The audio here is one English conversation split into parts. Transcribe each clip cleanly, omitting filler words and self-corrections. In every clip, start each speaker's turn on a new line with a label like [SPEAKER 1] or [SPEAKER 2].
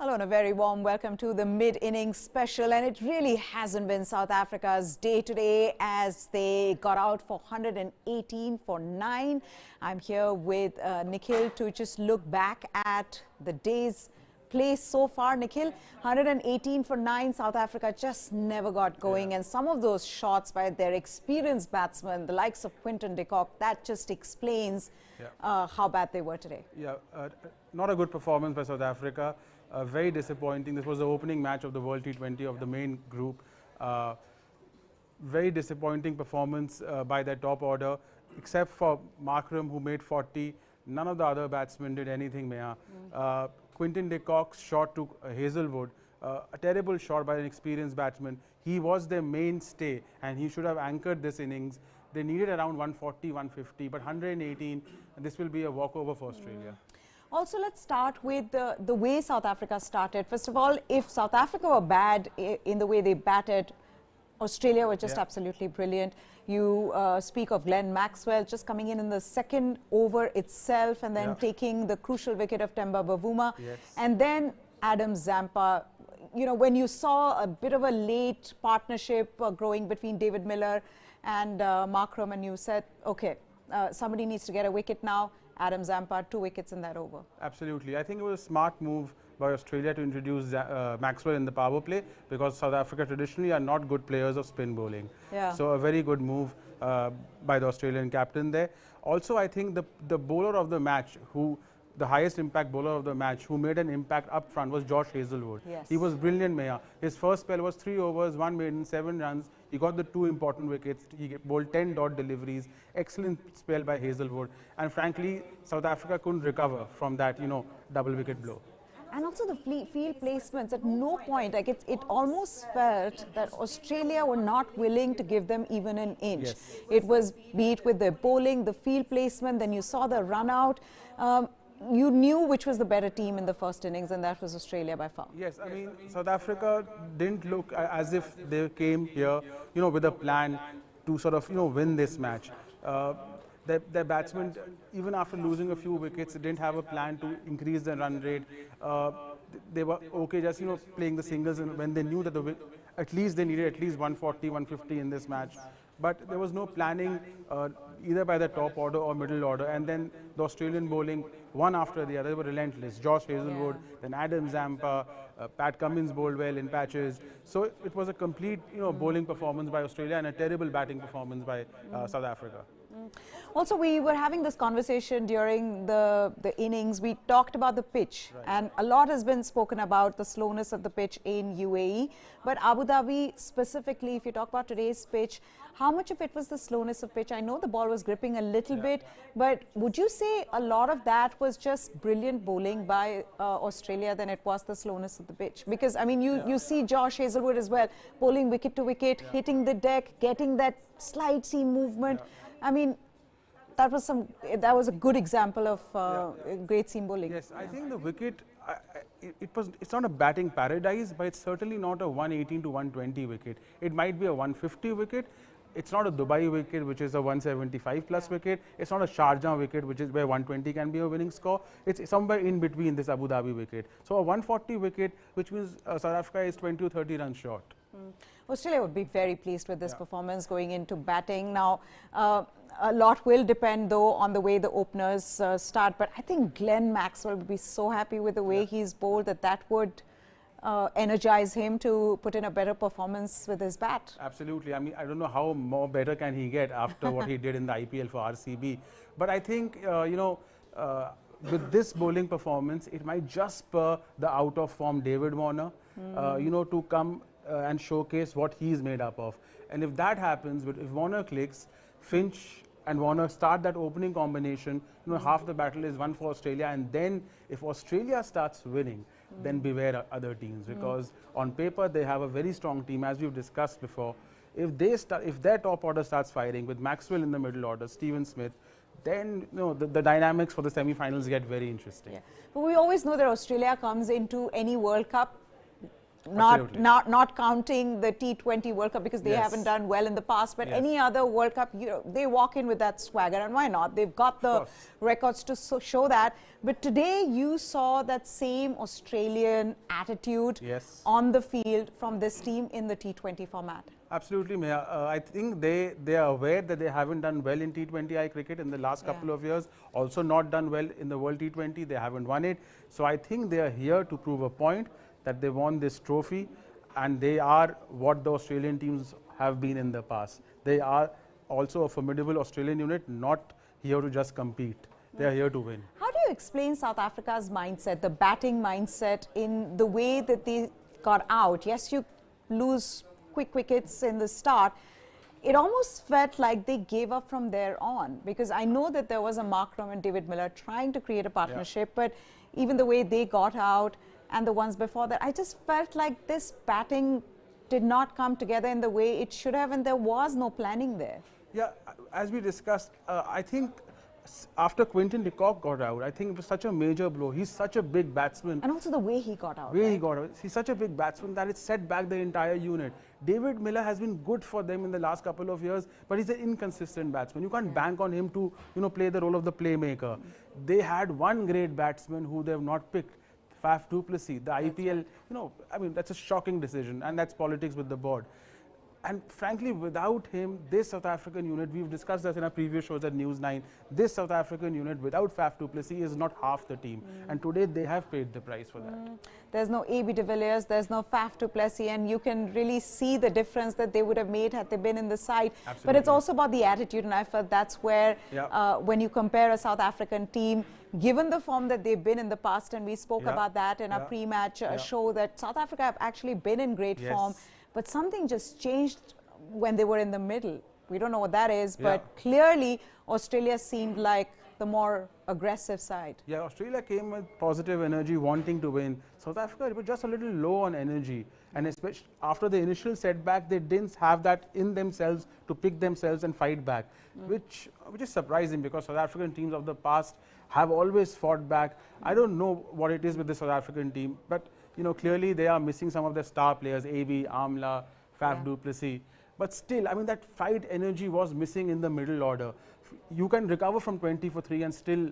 [SPEAKER 1] Hello and a very warm welcome to the mid-innings special, and it really hasn't been South Africa's day today as they got out for 118 for 9. I'm here with Nikhil to just look back at the day's play so far. Nikhil, 118 for 9, South Africa just never got going, and some of those shots by their experienced batsmen, the likes of Quinton de Kock, that just explains how bad they were today.
[SPEAKER 2] Not a good performance by South Africa. Very disappointing. This was the opening match of the World T20 of the main group. Very disappointing performance by their top order, except for Markram, who made 40. None of the other batsmen did anything, Meha. Quinton de Kock's shot to Hazelwood, a terrible shot by an experienced batsman. He was their mainstay and he should have anchored this innings. They needed around 140, 150, but 118, and this will be a walkover for Australia.
[SPEAKER 1] Also, let's start with the way South Africa started. First of all, if South Africa were bad in the way they batted, Australia were just absolutely brilliant. You speak of Glenn Maxwell just coming in the second over itself and then taking the crucial wicket of Temba Bavuma. And then Adam Zampa. You know, when you saw a bit of a late partnership growing between David Miller and Markram, and you said, okay, somebody needs to get a wicket now. Adam Zampa, 2 wickets in that over.
[SPEAKER 2] Absolutely. I think it was a smart move by Australia to introduce Maxwell in the power play, because South Africa traditionally are not good players of spin bowling. So a very good move by the Australian captain there. Also, I think the bowler of the match, the highest impact bowler of the match, who made an impact up front, was Josh Hazelwood. He was brilliant, Meha. His first spell was 3 overs, 1 maiden, 7 runs. He got the 2 important wickets. He bowled 10 dot deliveries. Excellent spell by Hazelwood. And frankly, South Africa couldn't recover from that, double wicket blow.
[SPEAKER 1] And also the field placements, at no point, like it almost felt that Australia were not willing to give them even an inch. It was, be it with the bowling, the field placement, then you saw the run out. You knew which was the better team in the first innings, and that was Australia by far.
[SPEAKER 2] Yes, I mean, South Africa didn't look as if they came here, with a plan to sort of, win this match. Their batsmen, even after losing a few wickets, didn't have a plan to increase their run rate. They were okay just, playing the singles, and when they knew that at least they needed at least 140, 150 in this match. But there was no planning either by the top order or middle order. And then the Australian bowling, one after the other, they were relentless. Josh Hazelwood, then Adam Zampa, Pat Cummins bowled well in patches. So it was a complete, bowling performance by Australia and a terrible batting performance by South Africa.
[SPEAKER 1] Also, we were having this conversation during the innings. We talked about the pitch, and a lot has been spoken about the slowness of the pitch in UAE. But Abu Dhabi specifically, if you talk about today's pitch, how much of it was the slowness of pitch? I know the ball was gripping a little bit, but would you say a lot of that was just brilliant bowling by Australia than it was the slowness of the pitch? Because, I mean, you see Josh Hazelwood as well, bowling wicket to wicket, hitting the deck, getting that slide seam movement. I mean, that was a good example of great seam bowling.
[SPEAKER 2] Yes, I think the wicket, it's not a batting paradise, but it's certainly not a 118 to 120 wicket. It might be a 150 wicket. It's not a Dubai wicket, which is a 175 plus wicket. It's not a Sharjah wicket, which is where 120 can be a winning score. It's somewhere in between this Abu Dhabi wicket. So a 140 wicket, which means South Africa is 20 to 30 runs short.
[SPEAKER 1] Australia would be very pleased with this performance going into batting. Now, a lot will depend, though, on the way the openers start. But I think Glenn Maxwell would be so happy with the way he's bowled that would energize him to put in a better performance with his bat.
[SPEAKER 2] Absolutely. I mean, I don't know how more better can he get after what he did in the IPL for RCB. But I think, with this bowling performance, it might just spur the out-of-form David Warner, to come and showcase what he's made up of. And if that happens, if Warner clicks, Finch and Warner start that opening combination, half the battle is won for Australia. And then if Australia starts winning, then beware other teams, because on paper they have a very strong team, as we've discussed before. If their top order starts firing with Maxwell in the middle order, Steven Smith, then the dynamics for the semi-finals get very interesting.
[SPEAKER 1] But we always know that Australia comes into any World Cup
[SPEAKER 2] Absolutely.
[SPEAKER 1] Not counting the T20 World Cup because they
[SPEAKER 2] Yes.
[SPEAKER 1] haven't done well in the past, but
[SPEAKER 2] Yes.
[SPEAKER 1] any other World Cup, they walk in with that swagger, and why not? They've got the
[SPEAKER 2] course.
[SPEAKER 1] records to show that. But today you saw that same Australian attitude
[SPEAKER 2] Yes.
[SPEAKER 1] on the field from this team in the T20 format.
[SPEAKER 2] Absolutely, Meha. I think they are aware that they haven't done well in T20I cricket in the last couple of years. Also not done well in the World T20. They haven't won it. So I think they are here to prove a point that they won this trophy, and they are what the Australian teams have been in the past. They are also a formidable Australian unit, not here to just compete. They are here to win.
[SPEAKER 1] How do you explain South Africa's mindset, the batting mindset, in the way that they got out? Yes, you lose quick wickets in the start. It almost felt like they gave up from there on, because I know that there was a Markram and David Miller trying to create a partnership, but even the way they got out and the ones before that, I just felt like this batting did not come together in the way it should have, and there was no planning there.
[SPEAKER 2] Yeah, as we discussed, I think after Quinton de Kock got out, I think it was such a major blow. He's such a big batsman.
[SPEAKER 1] And also the way he got out.
[SPEAKER 2] He got out. He's such a big batsman that it set back the entire unit. David Miller has been good for them in the last couple of years, but he's an inconsistent batsman. You can't bank on him to, play the role of the playmaker. They had one great batsman who they have not picked, Faf du Plessis. The IPL, that's a shocking decision, and that's politics with the board. And frankly, without him, this South African unit, we've discussed this in our previous shows at News 9, this South African unit without Faf du Plessis is not half the team. And today they have paid the price for that.
[SPEAKER 1] There's no AB de Villiers, there's no Faf du Plessis, and you can really see the difference that they would have made had they been in the side.
[SPEAKER 2] Absolutely.
[SPEAKER 1] But it's also about the attitude, and I felt that's where, when you compare a South African team, given the form that they've been in the past, and we spoke about that in our pre-match show, that South Africa have actually been in great form. But something just changed when they were in the middle. We don't know what that is, but clearly Australia seemed like the more aggressive side.
[SPEAKER 2] Yeah, Australia came with positive energy, wanting to win. South Africa was just a little low on energy. And especially after the initial setback, they didn't have that in themselves to pick themselves and fight back, which is surprising, because South African teams of the past have always fought back. I don't know what it is with the South African team, but clearly they are missing some of their star players, AB, Amla, Faf du Plessis. But still, that fight energy was missing in the middle order. You can recover from 20 for 3 and still,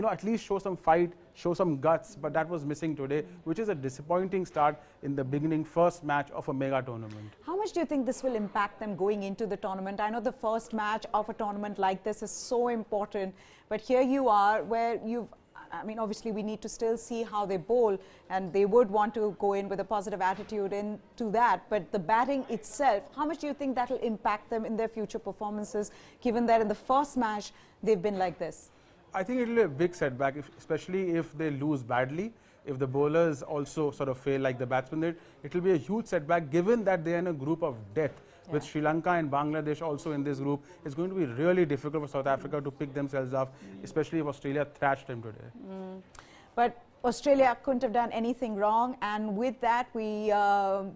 [SPEAKER 2] at least show some fight, show some guts, but that was missing today, which is a disappointing start in the beginning first match of a mega tournament.
[SPEAKER 1] How much do you think this will impact them going into the tournament? I know the first match of a tournament like this is so important, but here you are where obviously we need to still see how they bowl, and they would want to go in with a positive attitude into that. But the batting itself, how much do you think that will impact them in their future performances, given that in the first match they've been like this?
[SPEAKER 2] I think it will be a big setback, especially if they lose badly. If the bowlers also sort of fail like the batsmen did, it will be a huge setback, given that they are in a group of death. With Sri Lanka and Bangladesh also in this group, it's going to be really difficult for South Africa to pick themselves up, especially if Australia thrashed them today.
[SPEAKER 1] But Australia couldn't have done anything wrong, and with that we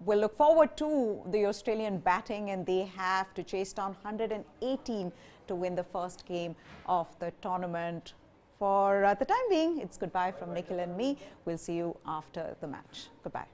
[SPEAKER 1] will look forward to the Australian batting, and they have to chase down 118 to win the first game of the tournament. For the time being, it's goodbye from Nikhil and me. We'll see you after the match. Goodbye.